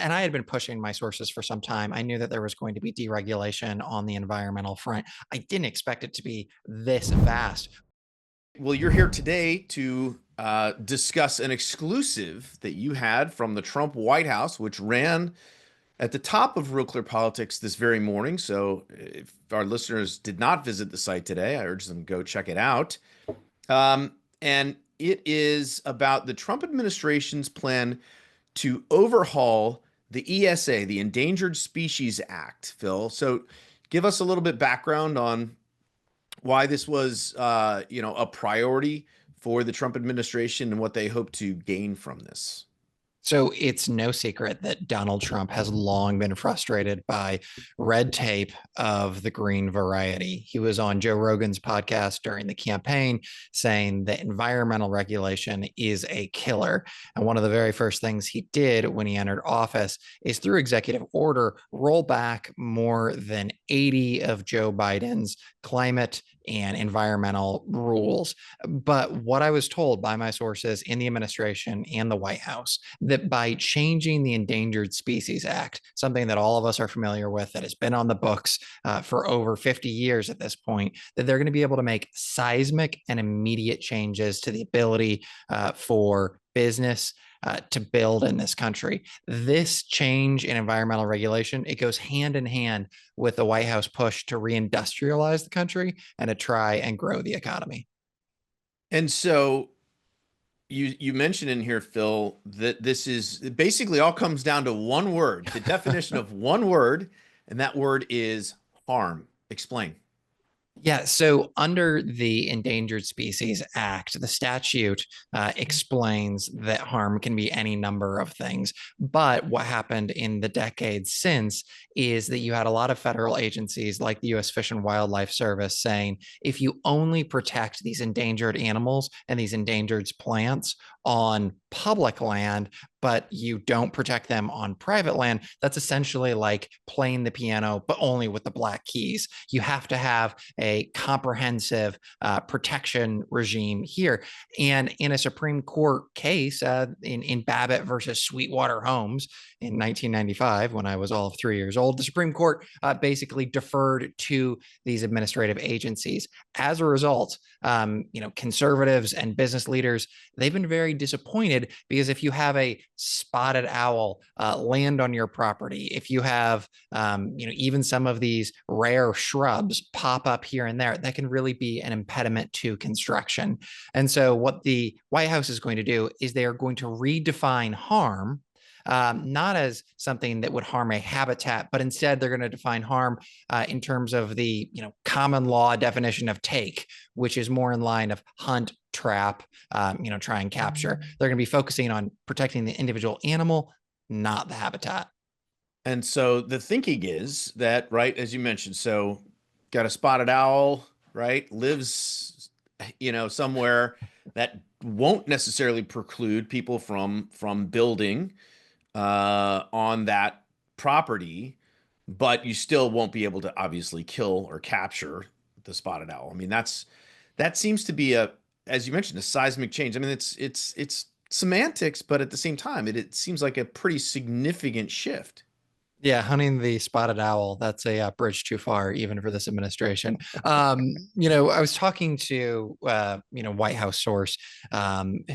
And I had been pushing my sources for some time. I knew that there was going to be deregulation on the environmental front. I didn't expect it to be this vast. Well, you're here today to discuss an exclusive that you had from the Trump White House, which ran at the top of Real Clear Politics this very morning. So if our listeners did not visit the site today, I urge them to go check it out. And it is about the Trump administration's plan to overhaul the ESA, the Endangered Species Act, Phil. So give us a little bit background on why this was, a priority for the Trump administration and what they hope to gain from this. So it's no secret that Donald Trump has long been frustrated by red tape of the green variety. He was on Joe Rogan's podcast during the campaign saying that environmental regulation is a killer. And one of the very first things he did when he entered office is through executive order, roll back more than 80 of Joe Biden's climate and environmental rules. But what I was told by my sources in the administration and the White House, that by changing the Endangered Species Act, something that all of us are familiar with, that has been on the books for over 50 years at this point, that they're going to be able to make seismic and immediate changes to the ability for business to build in this country. This change in environmental regulation, it goes hand in hand with the White House push to reindustrialize the country and to try and grow the economy. And so you mentioned in here, Phil, that this is basically all comes down to one word, the definition of one word, and that word is harm. Explain. Yeah, so under the Endangered Species Act, the statute explains that harm can be any number of things. But what happened in the decades since is that you had a lot of federal agencies like the U.S. Fish and Wildlife Service saying, if you only protect these endangered animals and these endangered plants on public land, but you don't protect them on private land, that's essentially like playing the piano, but only with the black keys. You have to have a comprehensive protection regime here. And in a Supreme Court case in Babbitt versus Sweetwater Homes in 1995, when I was all of 3 years old, the Supreme Court basically deferred to these administrative agencies. As a result, conservatives and business leaders, they've been very disappointed because if you have a spotted owl land on your property, if you have, even some of these rare shrubs pop up here and there, that can really be an impediment to construction. And so what the White House is going to do is they are going to redefine harm, not as something that would harm a habitat, but instead they're going to define harm in terms of the common law definition of take, which is more in line of hunt, trap, try and capture. They're going to be focusing on protecting the individual animal, not the habitat. And so the thinking is that, right, as you mentioned, so got a spotted owl, right, lives, somewhere that won't necessarily preclude people from building on that property, but you still won't be able to obviously kill or capture the spotted owl. I mean, that seems to be as you mentioned, a seismic change. I mean, it's semantics, but at the same time, it seems like a pretty significant shift. Yeah, hunting the spotted owl, that's a bridge too far, even for this administration. I was talking to, White House source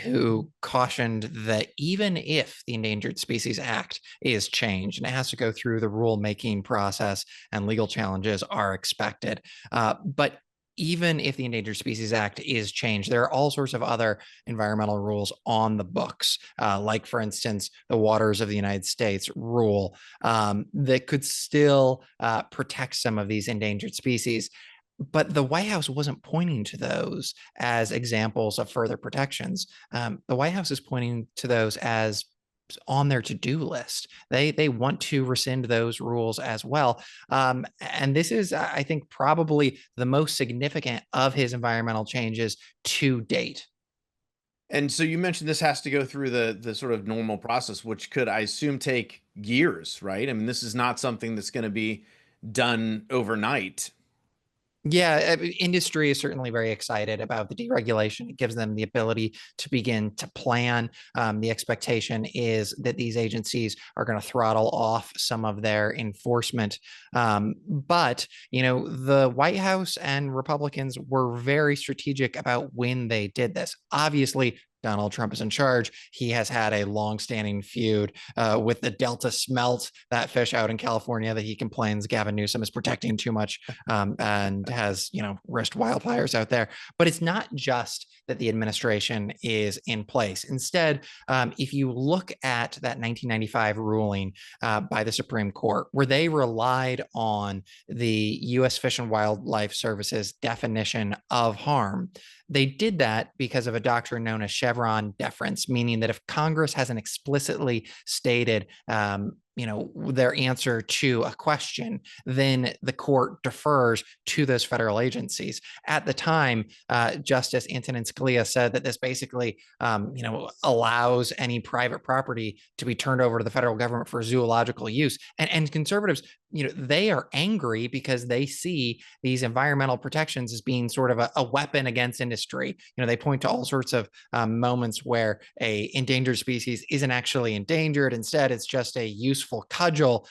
who cautioned that even if the Endangered Species Act is changed and it has to go through the rulemaking process and legal challenges are expected, but even if the Endangered Species Act is changed, there are all sorts of other environmental rules on the books, like, for instance, the Waters of the United States rule that could still protect some of these endangered species. But the White House wasn't pointing to those as examples of further protections. The White House is pointing to those as on their to-do list. They want to rescind those rules as well. And this is, I think, probably the most significant of his environmental changes to date. And so you mentioned this has to go through the sort of normal process, which could, I assume, take years, right? I mean, this is not something that's going to be done overnight. Yeah, industry is certainly very excited about the deregulation. It gives them the ability to begin to plan. The expectation is that these agencies are going to throttle off some of their enforcement. But, the White House and Republicans were very strategic about when they did this. Obviously, Donald Trump is in charge. He has had a long-standing feud with the Delta smelt, that fish out in California that he complains Gavin Newsom is protecting too much, and has, risked wildfires out there. But it's not just that the administration is in place. Instead, if you look at that 1995 ruling by the Supreme Court, where they relied on the U.S. Fish and Wildlife Service's definition of harm, they did that because of a doctrine known as Chevron deference, meaning that if Congress hasn't explicitly stated, their answer to a question, then the court defers to those federal agencies. At the time, Justice Antonin Scalia said that this basically, allows any private property to be turned over to the federal government for zoological use. And conservatives, they are angry because they see these environmental protections as being sort of a weapon against industry. They point to all sorts of moments where a endangered species isn't actually endangered. Instead, it's just a useful cudgel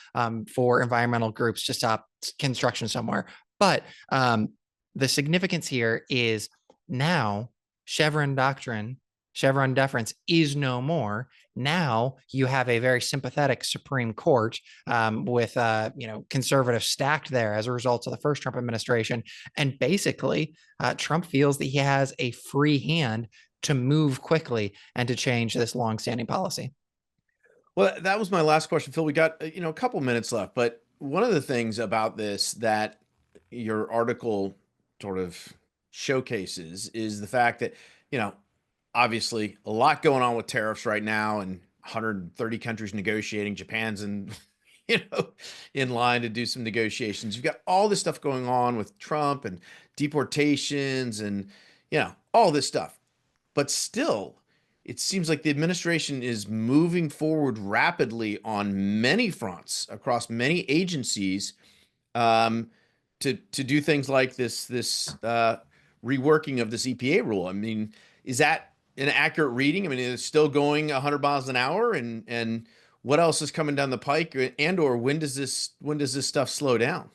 for environmental groups to stop construction somewhere. But the significance here is now Chevron deference is no more. Now you have a very sympathetic Supreme Court with conservative stacked there as a result of the first Trump administration. And basically, Trump feels that he has a free hand to move quickly and to change this longstanding policy. Well, that was my last question, Phil. We got, a couple minutes left, but one of the things about this that your article sort of showcases is the fact that, obviously a lot going on with tariffs right now and 130 countries negotiating. Japan's in, in line to do some negotiations. You've got all this stuff going on with Trump and deportations and, all this stuff. But still, it seems like the administration is moving forward rapidly on many fronts across many agencies to do things like this reworking of this EPA rule. I mean, is that an accurate reading? I mean, it's still going 100 miles an hour, and what else is coming down the pike, or when does this stuff slow down?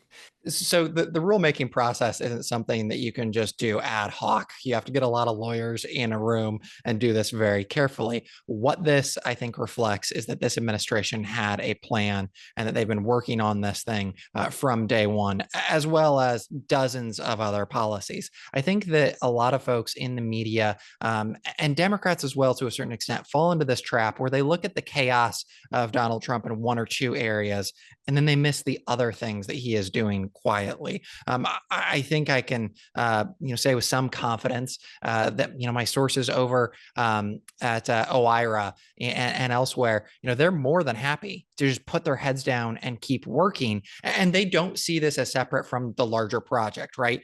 So the rulemaking process isn't something that you can just do ad hoc. You have to get a lot of lawyers in a room and do this very carefully. What this, I think, reflects is that this administration had a plan and that they've been working on this thing from day one, as well as dozens of other policies. I think that a lot of folks in the media and Democrats as well, to a certain extent, fall into this trap where they look at the chaos of Donald Trump in one or two areas, and then they miss the other things that he is doing quietly. I think I can, say with some confidence that my sources over at OIRA and elsewhere, they're more than happy to just put their heads down and keep working, and they don't see this as separate from the larger project, right?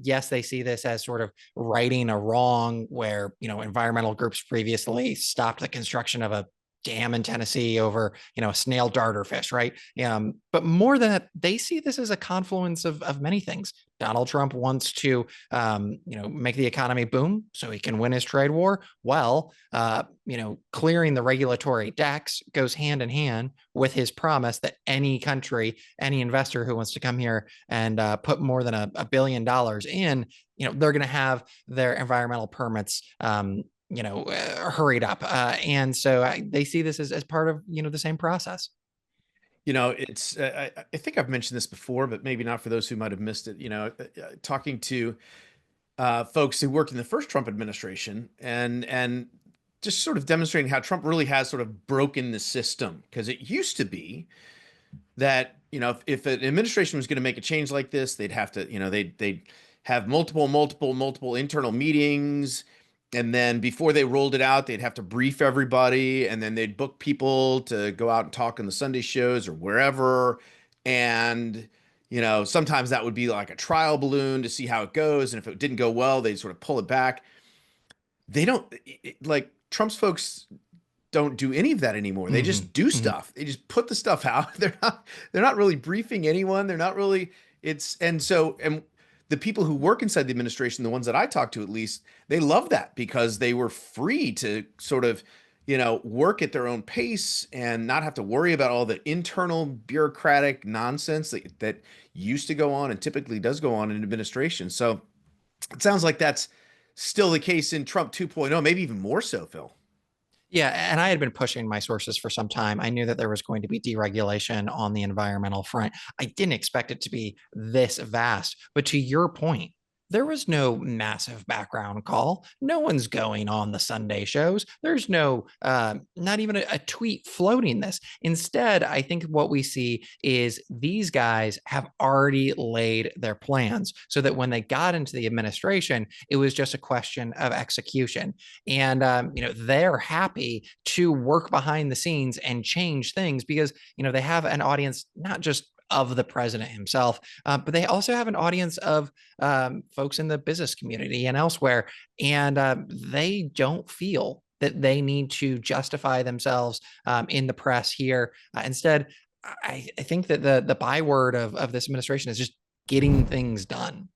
Yes, they see this as sort of righting a wrong where environmental groups previously stopped the construction of a dam in Tennessee over, a snail darter fish, right? But more than that, they see this as a confluence of many things. Donald Trump wants to, make the economy boom so he can win his trade war. Well, clearing the regulatory decks goes hand in hand with his promise that any country, any investor who wants to come here and put more than $1 billion in, they're going to have their environmental permits hurried up. And so they see this as part of, the same process. It's, I think I've mentioned this before, but maybe not for those who might have missed it, talking to folks who worked in the first Trump administration and just sort of demonstrating how Trump really has sort of broken the system. Because it used to be that, if an administration was going to make a change like this, they'd have to, they'd have multiple internal meetings. And then before they rolled it out, they'd have to brief everybody, and then they'd book people to go out and talk on the Sunday shows or wherever. And, sometimes that would be like a trial balloon to see how it goes. And if it didn't go well, they'd sort of pull it back. They don't like Trump's folks don't do any of that anymore. They just do stuff. They just put the stuff out. They're not really briefing anyone. They're not really, and the people who work inside the administration, the ones that I talk to at least, they love that because they were free to sort of, work at their own pace and not have to worry about all the internal bureaucratic nonsense that used to go on and typically does go on in administration. So it sounds like that's still the case in Trump 2.0, maybe even more so, Phil. Yeah, and I had been pushing my sources for some time. I knew that there was going to be deregulation on the environmental front. I didn't expect it to be this vast. But to your point, there was no massive background call. No one's going on the Sunday shows. There's no, not even a tweet floating this. Instead, I think what we see is these guys have already laid their plans so that when they got into the administration, it was just a question of execution. And they're happy to work behind the scenes and change things because they have an audience not just of the president himself, but they also have an audience of folks in the business community and elsewhere, and they don't feel that they need to justify themselves in the press here. Instead, I think that the byword of this administration is just getting things done.